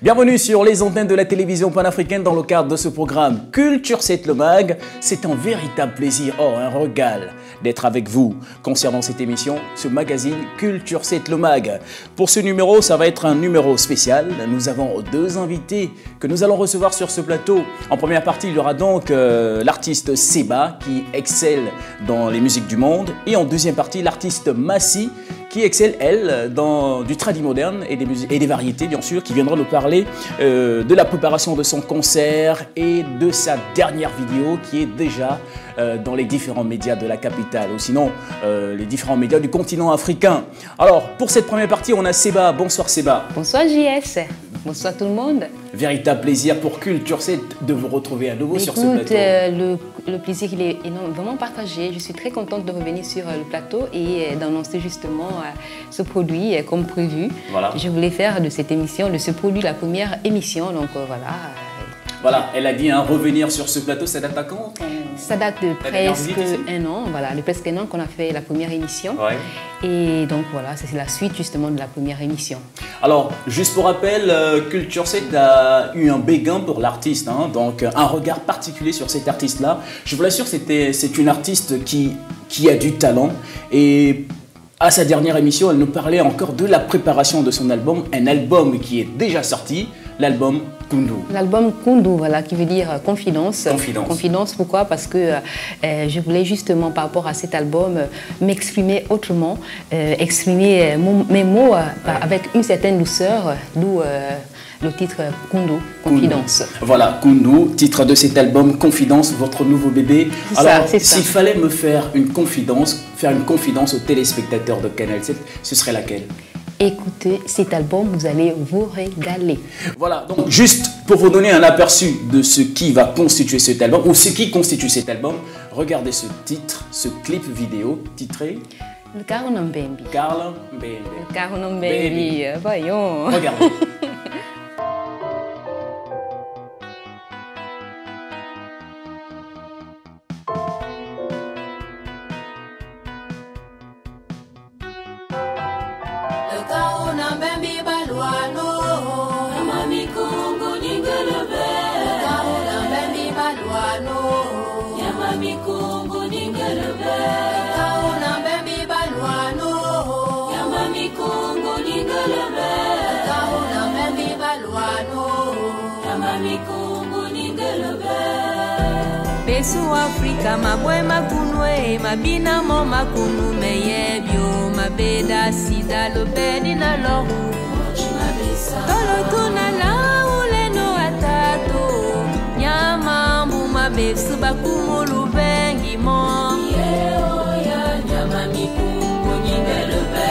Bienvenue sur les antennes de la télévision panafricaine dans le cadre de ce programme Culture 7 le Mag. C'est un véritable plaisir, un régal d'être avec vous concernant cette émission, ce magazine Culture 7 le Mag. Pour ce numéro, ça va être un numéro spécial. Nous avons deux invités que nous allons recevoir sur ce plateau. En première partie, il y aura donc l'artiste Seba qui excelle dans les musiques du monde. Et en deuxième partie, l'artiste Massi qui excelle, elle, dans du tradi moderne et des variétés, bien sûr, qui viendra nous parler de la préparation de son concert et de sa dernière vidéo qui est déjà dans les différents médias de la capitale, ou sinon les différents médias du continent africain. Alors, pour cette première partie, on a Seba. Bonsoir Seba. Bonsoir JS. Bonsoir tout le monde. Véritable plaisir pour Culture 7 de vous retrouver à nouveau sur ce plateau. Le plaisir il est vraiment partagé. Je suis très contente de revenir sur le plateau et d'annoncer justement ce produit comme prévu. Voilà. Je voulais faire de cette émission, de ce produit, la première émission. Donc voilà. Voilà, elle a dit revenir sur ce plateau, ça date à quand? Ça date de presque un an, voilà, de presque un an qu'on a fait la première émission. Ouais. Et donc voilà, c'est la suite justement de la première émission. Alors, juste pour rappel, Culture 7 a eu un béguin pour l'artiste, donc un regard particulier sur cet artiste-là. Je vous l'assure, c'est une artiste qui a du talent et à sa dernière émission, elle nous parlait encore de la préparation de son album, un album qui est déjà sorti, l'album Kundu. L'album Kundu, voilà, qui veut dire confidence. Confidence. Confidence, pourquoi? Parce que je voulais justement, par rapport à cet album, m'exprimer autrement, exprimer mes mots avec une certaine douceur, d'où le titre Kundu, Confidence. Kundu. Voilà, Kundu, titre de cet album Confidence, votre nouveau bébé. Alors, s'il fallait me faire une confidence aux téléspectateurs de Canal 7, ce serait laquelle? Écoutez cet album, vous allez vous régaler. Voilà, donc juste pour vous donner un aperçu de ce qui va constituer cet album, ou ce qui constitue cet album, regardez ce titre, ce clip vidéo titré Le Carona Mbembi. Carla Mbembi. Le Carona Mbembi, voyons. Regardez. Besu Afrika mabwe makunwe mabina mo makunu meyebyo mabeda sida lobedi na loru tolo tuna la uleno atato nyama mbuma besu bakumulu bengi mo nyama mikungu nyingelube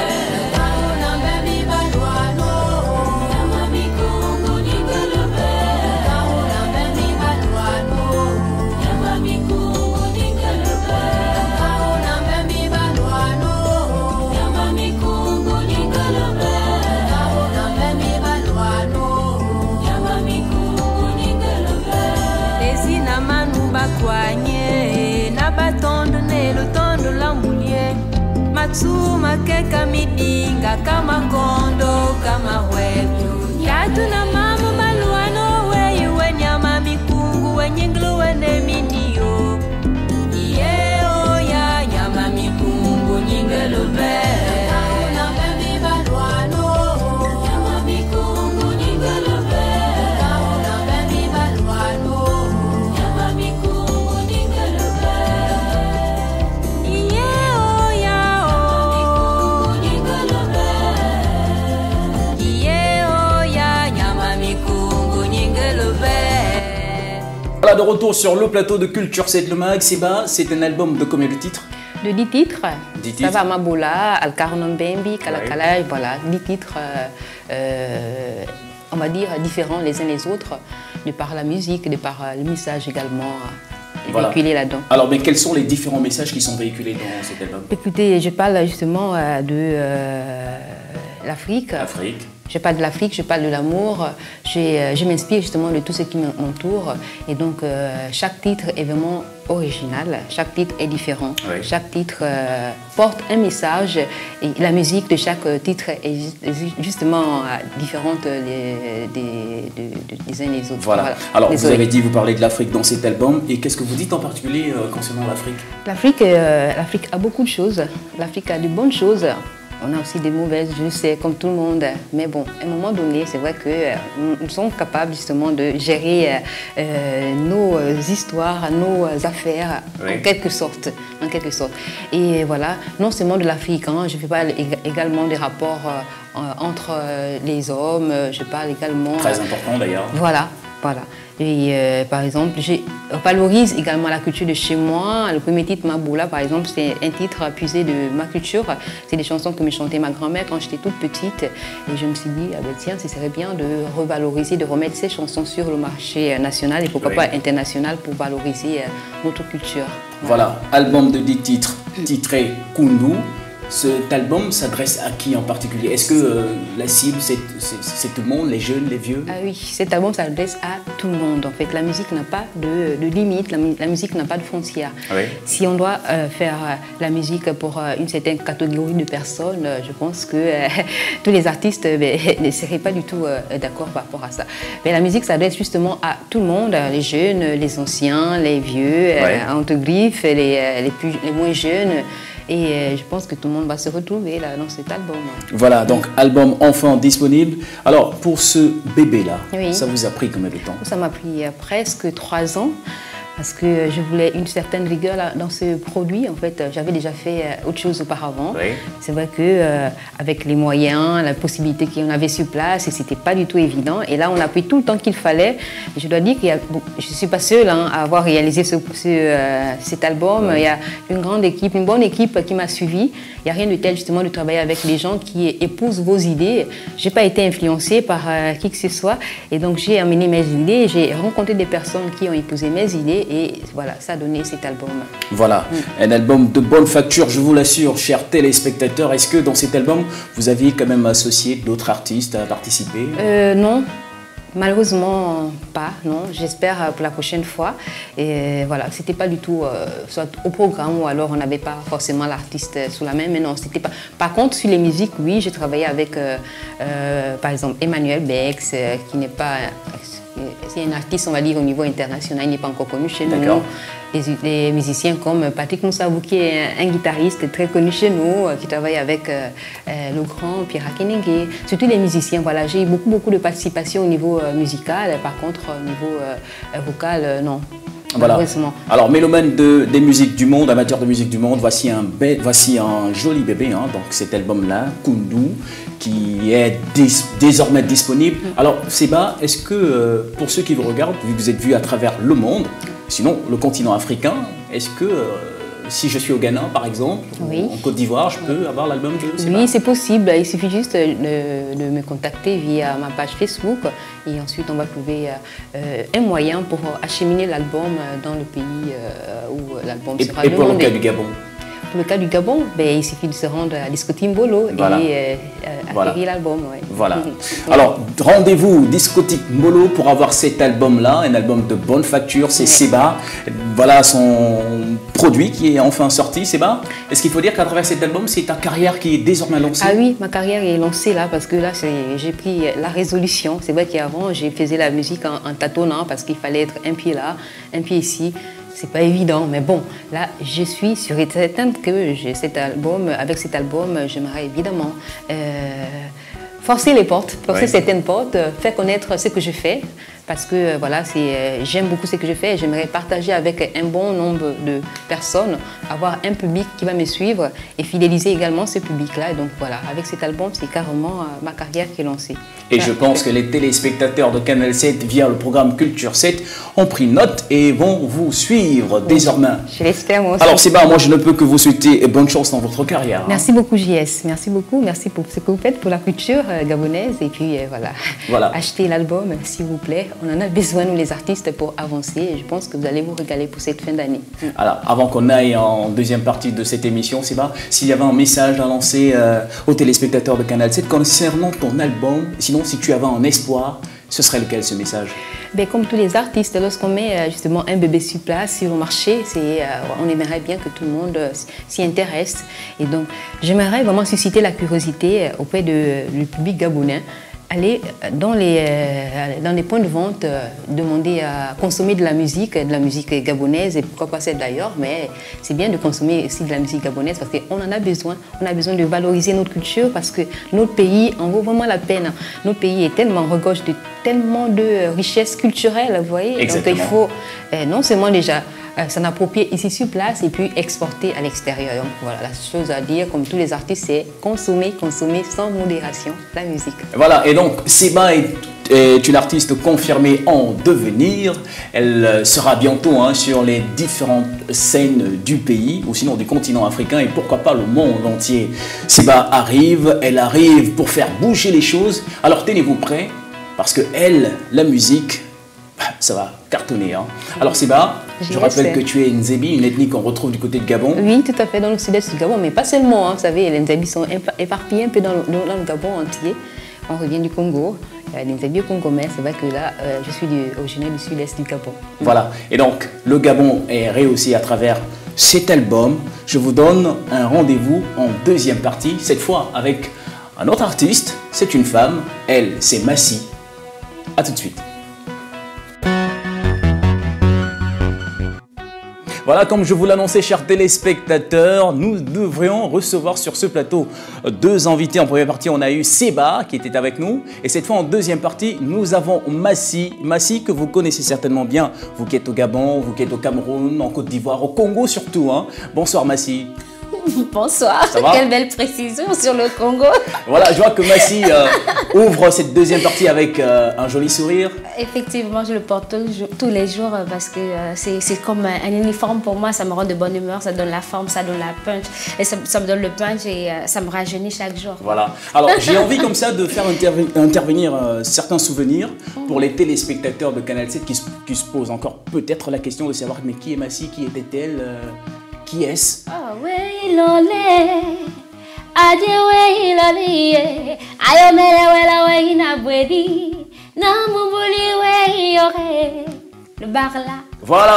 Matsuma keka midinga kama kondo kama webu Katu na mamu maluano wewe nyama mikungu wenyinglu wene minio Yeo ya nyama mikungu nyingelube Voilà, de retour sur le plateau de Culture 7 le Mag. Seba, c'est un album de combien de titres? De 10 titres. 10 titres. Sava Maboula, Al Carona Mbembi, Kalakala, ouais. Voilà, 10 titres, on va dire, différents les uns les autres, de par la musique, de par le message également véhiculé là-dedans. Alors, mais quels sont les différents messages qui sont véhiculés dans cet album? Écoutez, je parle justement de l'Afrique. Je parle de l'Afrique, je parle de l'amour, je m'inspire justement de tout ce qui m'entoure. Et donc, chaque titre est vraiment original, chaque titre est différent. Oui. Chaque titre porte un message et la musique de chaque titre est justement différente des uns des autres. Voilà. Alors, vous avez dit, vous parlez de l'Afrique dans cet album. Et qu'est-ce que vous dites en particulier concernant l'Afrique? L'Afrique a beaucoup de choses. L'Afrique a de bonnes choses. On a aussi des mauvaises, je le sais, comme tout le monde. Mais bon, à un moment donné, c'est vrai que nous sommes capables justement de gérer nos histoires, nos affaires, oui. en quelque sorte. Et voilà, non seulement de l'Afrique, hein, je parle également des rapports entre les hommes, je parle également... Très important d'ailleurs. Voilà. Et par exemple, je valorise également la culture de chez moi. Le premier titre, Maboula, par exemple, c'est un titre puisé de ma culture. C'est des chansons que me chantait ma grand-mère quand j'étais toute petite. Et je me suis dit, ah ben tiens, ce serait bien de revaloriser, de remettre ces chansons sur le marché national et pourquoi oui. pas international pour valoriser notre culture. Voilà, album de 10 titres, titré Kundu. Cet album s'adresse à qui en particulier? Est-ce que la cible, c'est tout le monde, les jeunes, les vieux? Ah oui, cet album s'adresse à tout le monde. En fait, la musique n'a pas de limite, la musique n'a pas de frontières. Oui. Si on doit faire la musique pour une certaine catégorie de personnes, je pense que tous les artistes ne seraient pas du tout d'accord par rapport à ça. Mais la musique s'adresse justement à tout le monde, les jeunes, les anciens, les vieux, entre griffes, les moins jeunes. Et je pense que tout le monde va se retrouver là, dans cet album. Voilà, donc album enfin disponible. Alors, pour ce bébé-là, oui. ça vous a pris combien de temps? Ça m'a pris presque 3 ans. Parce que je voulais une certaine rigueur dans ce produit. En fait, j'avais déjà fait autre chose auparavant. Oui. C'est vrai qu'avec les moyens, la possibilité qu'on avait sur place, ce n'était pas du tout évident. Et là, on a pris tout le temps qu'il fallait. Et je dois dire que je ne suis pas seule à avoir réalisé cet album. Oui. Il y a une grande équipe, une bonne équipe qui m'a suivie. Il n'y a rien de tel justement de travailler avec les gens qui épousent vos idées. Je n'ai pas été influencée par qui que ce soit. Et donc, j'ai amené mes idées. J'ai rencontré des personnes qui ont épousé mes idées. Et voilà, ça a donné cet album. Voilà, un album de bonne facture, je vous l'assure, chers téléspectateurs. Est-ce que dans cet album, vous aviez quand même associé d'autres artistes à participer? Non, malheureusement pas, non. J'espère pour la prochaine fois. Et voilà, c'était pas du tout soit au programme ou alors on n'avait pas forcément l'artiste sous la main, mais non, c'était pas. Par contre, sur les musiques, oui, j'ai travaillé avec, par exemple, Emmanuel Bex, qui n'est pas... C'est un artiste, on va dire, au niveau international, il n'est pas encore connu chez nous. Des musiciens comme Patrick Moussabou, qui est un guitariste très connu chez nous, qui travaille avec le grand Pierre Akinenge. Surtout les musiciens, voilà, j'ai eu beaucoup de participation au niveau musical, par contre, au niveau vocal, non. Voilà. Alors, mélomane des musiques du monde, amateur de musique du monde, voici un joli bébé, hein, donc cet album-là, Kundu, qui est désormais disponible. Alors, Seba, est-ce que, pour ceux qui vous regardent, vu que vous êtes vus à travers le monde, sinon le continent africain, est-ce que, si je suis au Ghana, par exemple, oui. en Côte d'Ivoire, je peux avoir l'album de Seba? Oui, c'est possible. Il suffit juste de me contacter via ma page Facebook et ensuite on va trouver un moyen pour acheminer l'album dans le pays où l'album sera demandé. Et pour le cas du Gabon? Pour le cas du Gabon, il suffit de se rendre à Discothèque Mbolo voilà. et acquérir l'album. Ouais. Voilà. Alors, rendez-vous Discothèque Mbolo pour avoir cet album-là, un album de bonne facture, c'est Seba. Voilà son produit qui est enfin sorti, Seba. Est-ce qu'il faut dire qu'à travers cet album, c'est ta carrière qui est désormais lancée? Ah oui, ma carrière est lancée là, parce que là, j'ai pris la résolution. C'est vrai qu'avant, j'ai faisais la musique en tâtonnant, parce qu'il fallait être un pied là, un pied ici. C'est pas évident, mais bon, là, je suis sûre et certaine que avec cet album, j'aimerais évidemment forcer les portes, forcer certaines portes, faire connaître ce que je fais. Parce que voilà, j'aime beaucoup ce que je fais et j'aimerais partager avec un bon nombre de personnes, avoir un public qui va me suivre et fidéliser également ce public-là. Et donc voilà, avec cet album, c'est carrément ma carrière qui est lancée. Et je pense que les téléspectateurs de Canal 7 via le programme Culture 7 ont pris note et vont vous suivre désormais. Je l'espère moi aussi. Alors Seba, moi je ne peux que vous souhaiter bonne chance dans votre carrière. Merci beaucoup JS, merci beaucoup, merci pour ce que vous faites pour la culture gabonaise et puis voilà. Achetez l'album s'il vous plaît. on en a besoin, nous les artistes, pour avancer. Et je pense que vous allez vous régaler pour cette fin d'année. Alors, avant qu'on aille en deuxième partie de cette émission, Seba, s'il y avait un message à lancer aux téléspectateurs de Canal 7 concernant ton album, sinon si tu avais un espoir, ce serait lequel ce message? Ben, comme tous les artistes, lorsqu'on met justement un bébé sur place, sur le marché, on aimerait bien que tout le monde s'y intéresse. Et donc, j'aimerais vraiment susciter la curiosité auprès du public gabonais. Aller dans les points de vente, demander à consommer de la musique gabonaise et pourquoi pas celle d'ailleurs, mais c'est bien de consommer aussi de la musique gabonaise parce qu'on en a besoin. On a besoin de valoriser notre culture parce que notre pays en vaut vraiment la peine. Notre pays est tellement regorge de tellement de richesses culturelles, vous voyez. Exactement. Donc il faut non seulement déjà s'en approprier ici sur place et puis exporter à l'extérieur. Donc voilà, la chose à dire, comme tous les artistes, c'est consommer sans modération la musique. Voilà, et donc Seba est une artiste confirmée en devenir. Elle sera bientôt sur les différentes scènes du pays, ou sinon du continent africain, et pourquoi pas le monde entier. Seba arrive, elle arrive pour faire bouger les choses. Alors tenez-vous prêts, parce que elle, la musique, ça va cartonner. Alors Seba, je rappelle que tu es Nzebi, une ethnie qu'on retrouve du côté de Gabon. Oui, tout à fait, dans le sud-est du Gabon, mais pas seulement. Vous savez, les Nzebis sont éparpillés un peu dans le Gabon entier. On revient du Congo, les Nzebis au Congo, mais c'est vrai que là, je suis originaire du sud-est du Gabon. Voilà, et donc le Gabon est réussi à travers cet album. Je vous donne un rendez-vous en deuxième partie, cette fois avec un autre artiste. C'est une femme, elle, c'est Massi. A tout de suite. Voilà, comme je vous l'annonçais, chers téléspectateurs, nous devrions recevoir sur ce plateau deux invités. En première partie, on a eu Seba qui était avec nous. Et cette fois, en deuxième partie, nous avons Massi. Massi, que vous connaissez certainement bien. Vous qui êtes au Gabon, vous qui êtes au Cameroun, en Côte d'Ivoire, au Congo surtout. Bonsoir Massi. Bonsoir, quelle belle précision sur le Congo. Voilà, je vois que Massi ouvre cette deuxième partie avec un joli sourire. Effectivement, je le porte tous les jours parce que c'est comme un uniforme pour moi, ça me rend de bonne humeur, ça donne la forme, ça donne la punch, et ça me donne le punch et ça me rajeunit chaque jour. Voilà, alors j'ai envie comme ça de faire intervenir certains souvenirs pour les téléspectateurs de Canal 7 qui se posent encore peut-être la question de savoir mais qui est Massi, qui était-elle qui est-ce? Oh, oui, lolé. Adieu, oui, lolé. Ayo, mele, wela, oui, na bwedi. Na moubouli, oui, yore. Le bar là. Voilà.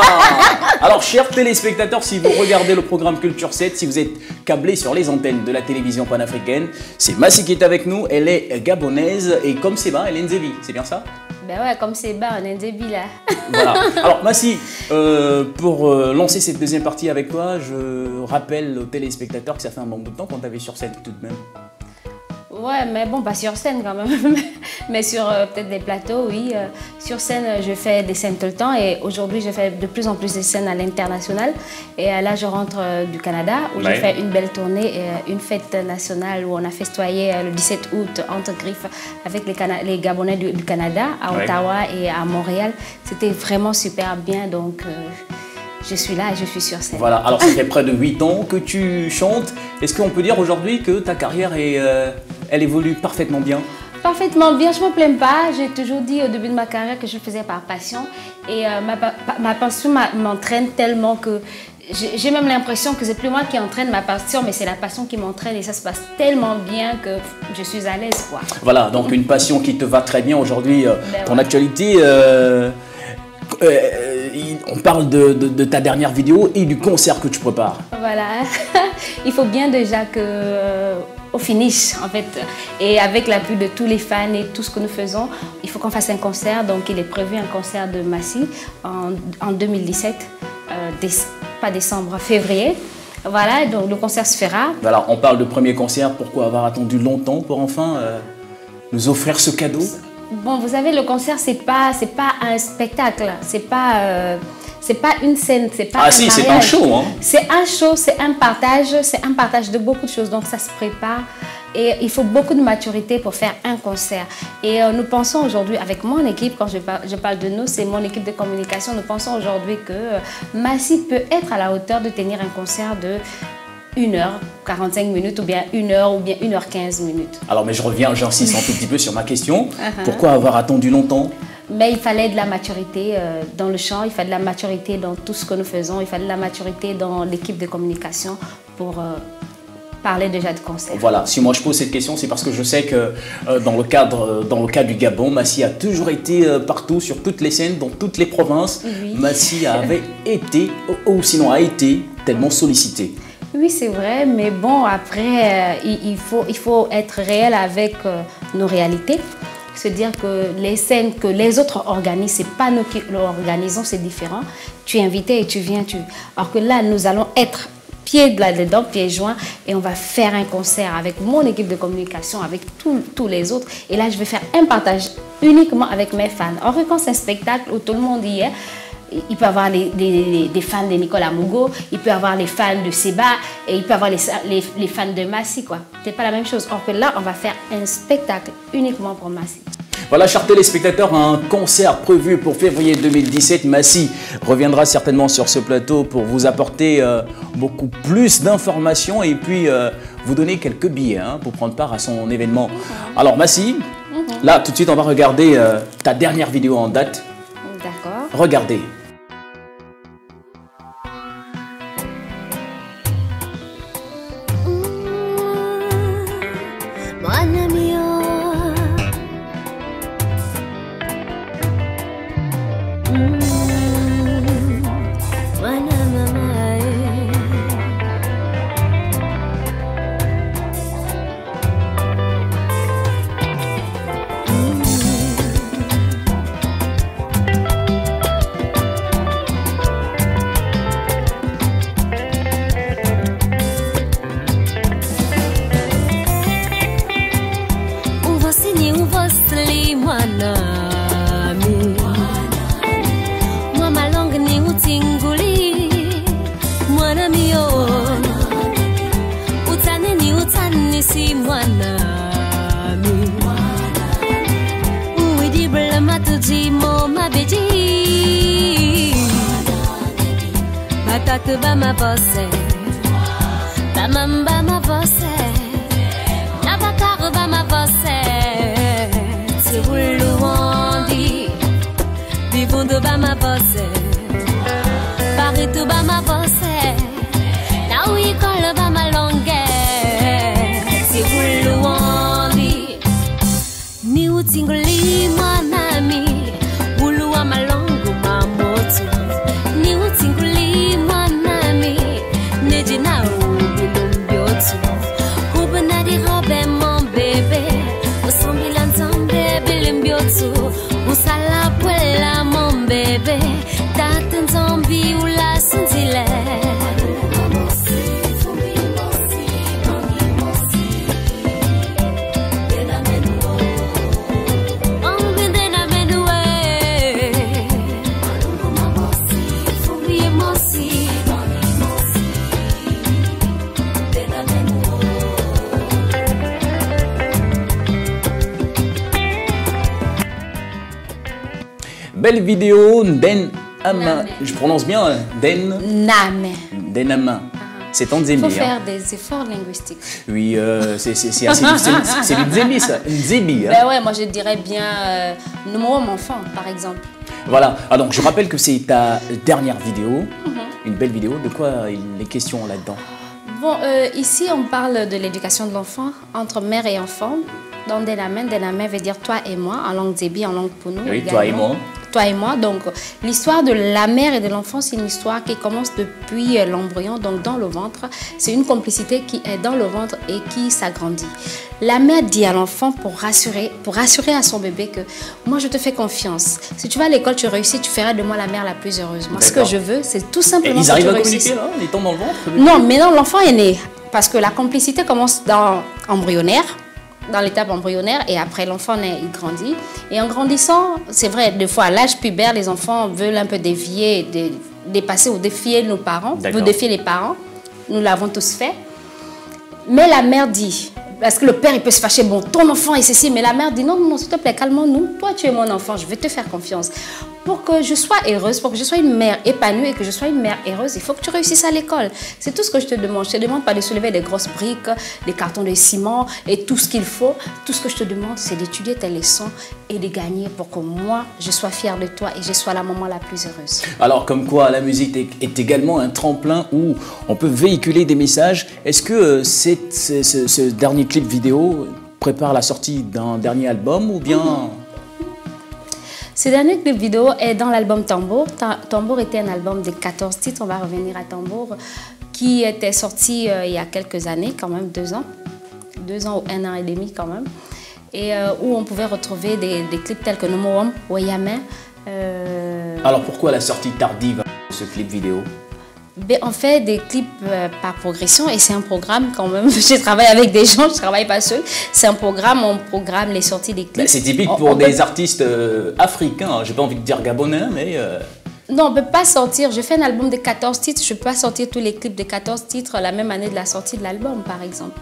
Alors, chers téléspectateurs, si vous regardez le programme Culture 7, si vous êtes câblés sur les antennes de la télévision panafricaine, c'est Massi qui est avec nous. Elle est gabonaise et comme Seba, elle est Nzebi. C'est bien ça? Ben ouais, comme Seba, on est Nzebi là. Voilà. Alors, Massi, pour lancer cette deuxième partie avec toi, je rappelle aux téléspectateurs que ça fait un bon bout de temps qu'on t'avait sur scène tout de même. Ouais, mais bon, pas sur scène quand même, mais sur peut-être des plateaux, oui. Sur scène, je fais des scènes tout le temps et aujourd'hui, je fais de plus en plus de scènes à l'international. Et là, je rentre du Canada où j'ai fait une belle tournée, une fête nationale où on a festoyé le 17 août entre griffes avec les Gabonais du Canada, à Ottawa et à Montréal. C'était vraiment super bien, donc... je suis là et je suis sur scène. Voilà, alors ça fait près de 8 ans que tu chantes. Est-ce qu'on peut dire aujourd'hui que ta carrière elle évolue parfaitement bien? Parfaitement bien, je ne me plains pas. J'ai toujours dit au début de ma carrière que je le faisais par passion. Et ma passion m'entraîne tellement que j'ai même l'impression que c'est plus moi qui entraîne ma passion, mais c'est la passion qui m'entraîne et ça se passe tellement bien que je suis à l'aise, quoi. Voilà, donc une passion qui te va très bien aujourd'hui. Ton actualité... on parle de ta dernière vidéo et du concert que tu prépares. Voilà, il faut bien déjà que au finish en fait et avec l'appui de tous les fans et tout ce que nous faisons, il faut qu'on fasse un concert. Donc il est prévu un concert de Massi en 2017, pas décembre, février. Voilà, donc le concert se fera. Voilà, on parle de premier concert, pourquoi avoir attendu longtemps pour enfin nous offrir ce cadeau? Bon, vous savez, le concert, c'est pas un spectacle, c'est pas une scène, c'est pas un si, mariage. c'est un show, hein. C'est un show, c'est un partage de beaucoup de choses, donc ça se prépare. Et il faut beaucoup de maturité pour faire un concert. Et nous pensons aujourd'hui, avec mon équipe, quand je parle de nous, c'est mon équipe de communication, nous pensons aujourd'hui que Massi peut être à la hauteur de tenir un concert de 1h45 minutes ou bien 1h ou bien 1h15 minutes. Alors mais je reviens, j'insiste un tout petit peu sur ma question. Pourquoi avoir attendu longtemps? Mais il fallait de la maturité dans le chant, il fallait de la maturité dans tout ce que nous faisons, il fallait de la maturité dans l'équipe de communication pour parler déjà de concert. Voilà, si moi je pose cette question, c'est parce que je sais que dans le cas du Gabon, Massi a toujours été partout, sur toutes les scènes, dans toutes les provinces. Oui. Massi avait été, ou sinon a été, tellement sollicité. Oui, c'est vrai, mais bon, après, il faut être réel avec nos réalités. Se dire que les scènes que les autres organisent, c'est pas nous qui l'organisons, c'est différent. Tu es invité et tu viens, alors que là, nous allons être pieds là-dedans, pieds joints, et on va faire un concert avec mon équipe de communication, avec tous les autres. Et là, je vais faire un partage uniquement avec mes fans. Or, quand c'est un spectacle où tout le monde y est, il peut y avoir des fans de Nicolas Mougo, il peut y avoir les fans de Seba, et il peut y avoir les fans de Massi, quoi. C'est pas la même chose. Or que là, on va faire un spectacle uniquement pour Massi. Voilà, chers téléspectateurs, un concert prévu pour février 2017. Massi reviendra certainement sur ce plateau pour vous apporter beaucoup plus d'informations et puis vous donner quelques billets pour prendre part à son événement. Alors Massi, là tout de suite on va regarder ta dernière vidéo en date. D'accord. Regardez. Bama bosse, bama bosse, nabakaru bama bosse, tibulu wandi, dibundo bama bosse, baritu bama bosse, now we call bama longe, tibulu wandi, ni utinguli manami, ulu wa malongu mamotu, ni utinguli Belle vidéo, Den Ama. Je prononce bien, Den Name. Den Ama. C'est en Nzébi. Il faut faire des efforts linguistiques. Oui, c'est assez difficile. C'est du Nzébi, ça. Nzébi. Ben ouais, moi je dirais bien Numéro mon enfant, par exemple. Voilà. Alors, je rappelle que c'est ta dernière vidéo. Une belle vidéo. De quoi il est question là-dedans? Bon, ici on parle de l'éducation de l'enfant entre mère et enfant. Dans Dename veut dire toi et moi, en langue Nzébi, en langue Pounou. Oui, également. toi et moi. Toi et moi. Donc, l'histoire de la mère et de l'enfant, c'est une histoire qui commence depuis l'embryon, donc dans le ventre. C'est une complicité qui est dans le ventre et qui s'agrandit. La mère dit à l'enfant pour rassurer à son bébé que moi, je te fais confiance. Si tu vas à l'école, tu réussis, tu feras de moi la mère la plus heureuse. Moi, ce que je veux, c'est tout simplement que tu réussisses. Ils arrivent à communiquer, là, étant dans le ventre? Non, mais non, l'enfant est né. Parce que la complicité commence dans embryonnaire. Dans l'étape embryonnaire, et après l'enfant naît, il grandit. Et en grandissant, c'est vrai, des fois à l'âge pubère, les enfants veulent un peu dévier, dépasser ou défier nos parents, veulent défier les parents. Nous l'avons tous fait. Mais la mère dit, parce que le père il peut se fâcher, bon, ton enfant est ceci, mais la mère dit non, non, s'il te plaît, calmons-nous. Toi, tu es mon enfant, je vais te faire confiance. pour que je sois heureuse, pour que je sois une mère épanouie et que je sois une mère heureuse, il faut que tu réussisses à l'école. C'est tout ce que je te demande. Je ne te demande pas de soulever des grosses briques, des cartons de ciment et tout ce qu'il faut. Tout ce que je te demande, c'est d'étudier tes leçons et de gagner pour que moi, je sois fière de toi et je sois la maman la plus heureuse. Alors, comme quoi la musique est également un tremplin où on peut véhiculer des messages. Est-ce que ce dernier clip vidéo prépare la sortie d'un dernier album ou bien... Ce dernier clip vidéo est dans l'album Tambour. Tambour était un album de 14 titres, on va revenir à Tambour, qui était sorti il y a quelques années, quand même 2 ans. 2 ans ou 1 an et demi quand même. Et où on pouvait retrouver des clips tels que Nomoam, Wayame. Alors pourquoi la sortie tardive de ce clip vidéo? Ben, on fait des clips par progression et c'est un programme quand même. Je travaille avec des gens, je ne travaille pas seule. C'est un programme, on programme les sorties des clips. C'est typique pour des artistes africains, j'ai pas envie de dire gabonais, mais... Non, on ne peut pas sortir. Je fais un album de 14 titres, je ne peux pas sortir tous les clips de 14 titres la même année de la sortie de l'album, par exemple.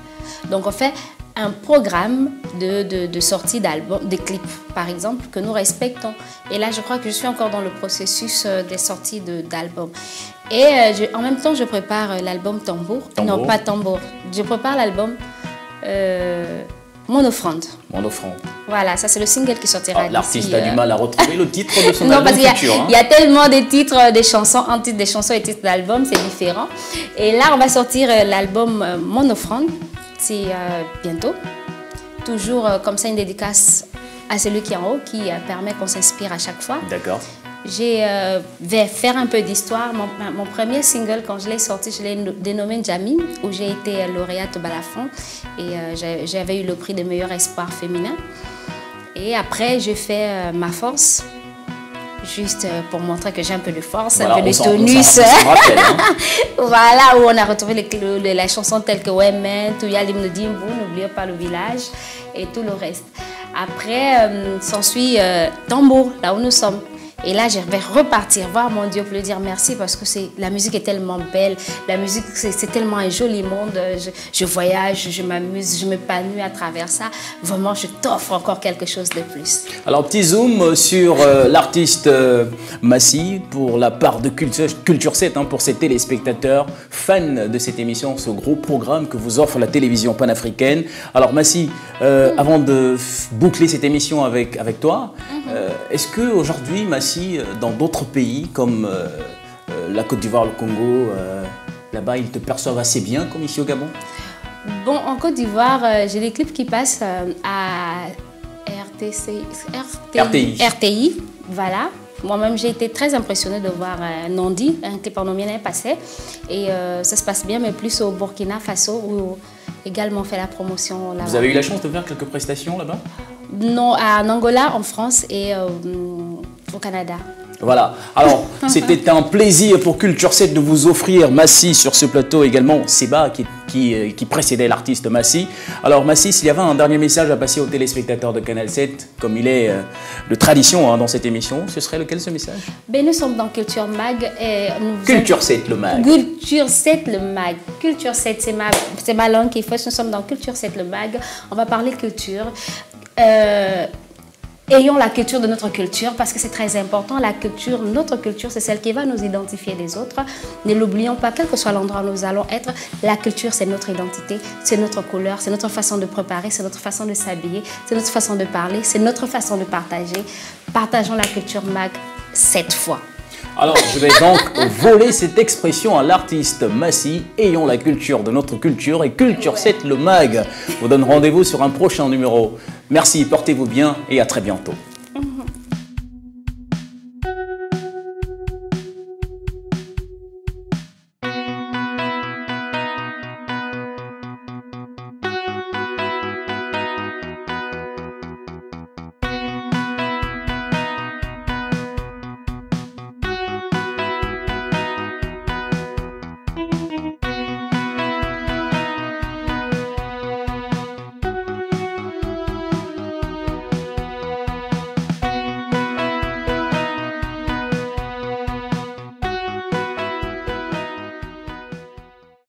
Donc on fait un programme de sortie d'album, de clips, par exemple, que nous respectons. Et là, je crois que je suis encore dans le processus des sorties d'albums. Et en même temps, je prépare l'album Tambour. Non, pas Tambour. Je prépare l'album Mon offrande. Mon offrande. Voilà, ça c'est le single qui sortira. L'artiste a du mal à retrouver le titre de son non, album parce futur. Il y a tellement de titres, des chansons, un titre des chansons et titre d'album, c'est différent. Et là, on va sortir l'album Mon offrande. C'est bientôt. Toujours comme ça, une dédicace à celui qui est en haut, qui permet qu'on s'inspire à chaque fois. D'accord. Je vais faire un peu d'histoire. Mon premier single, quand je l'ai sorti, je l'ai dénommé Djamine, où j'ai été lauréate au Balafon. Et j'avais eu le prix de meilleur espoir féminin. Et après, j'ai fait Ma force. Juste pour montrer que j'ai un peu de force, voilà, un peu de tonus. Voilà, où on a retrouvé les chansons telles que Ouais, mais tout y a l'hymne d'Imbu, n'oubliez pas le village et tout le reste. Après, s'ensuit Tambour, là où nous sommes. Et là, je vais repartir voir mon Dieu pour lui dire merci parce que la musique est tellement belle. La musique, c'est tellement un joli monde. Je voyage, je m'amuse, je m'épanouis à travers ça. Vraiment, je t'offre encore quelque chose de plus. Alors, petit zoom sur l'artiste Massy pour la part de Culture 7, pour ses téléspectateurs fans de cette émission, ce gros programme que vous offre la télévision panafricaine. Alors, Massy, avant de boucler cette émission avec toi, est-ce qu'aujourd'hui, Massy, dans d'autres pays comme la Côte d'Ivoire, le Congo, là-bas, ils te perçoivent assez bien comme ici au Gabon? Bon, en Côte d'Ivoire, j'ai des clips qui passent à RTI, voilà. Moi-même, j'ai été très impressionnée de voir Nandi, un clip en omien passé. Et ça se passe bien, mais plus au Burkina Faso, où également on fait la promotion là-bas. Vous avez eu la chance de faire quelques prestations là-bas? Non, en Angola, en France et au Canada. Voilà, alors c'était un plaisir pour Culture 7 de vous offrir Massy sur ce plateau, également Seba qui précédait l'artiste Massy. Alors Massy, s'il y avait un dernier message à passer aux téléspectateurs de Canal 7, comme il est de tradition dans cette émission, ce serait lequel ce message? Ben, nous sommes dans Culture Mag. Et Culture 7 le Mag. Culture 7 le Mag. Culture 7, c'est ma langue qui faut. Nous sommes dans Culture 7 le Mag. On va parler culture. Ayons la culture de notre culture parce que c'est très important. La culture, notre culture, c'est celle qui va nous identifier des autres. Ne l'oublions pas, quel que soit l'endroit où nous allons être, la culture, c'est notre identité, c'est notre couleur, c'est notre façon de préparer, c'est notre façon de s'habiller, c'est notre façon de parler, c'est notre façon de partager. Partageons la culture Mag 7 fois. Alors, je vais donc voler cette expression à l'artiste Massy. Ayons la culture de notre culture et Culture 7 le Mag vous donne rendez-vous sur un prochain numéro. Merci, portez-vous bien et à très bientôt.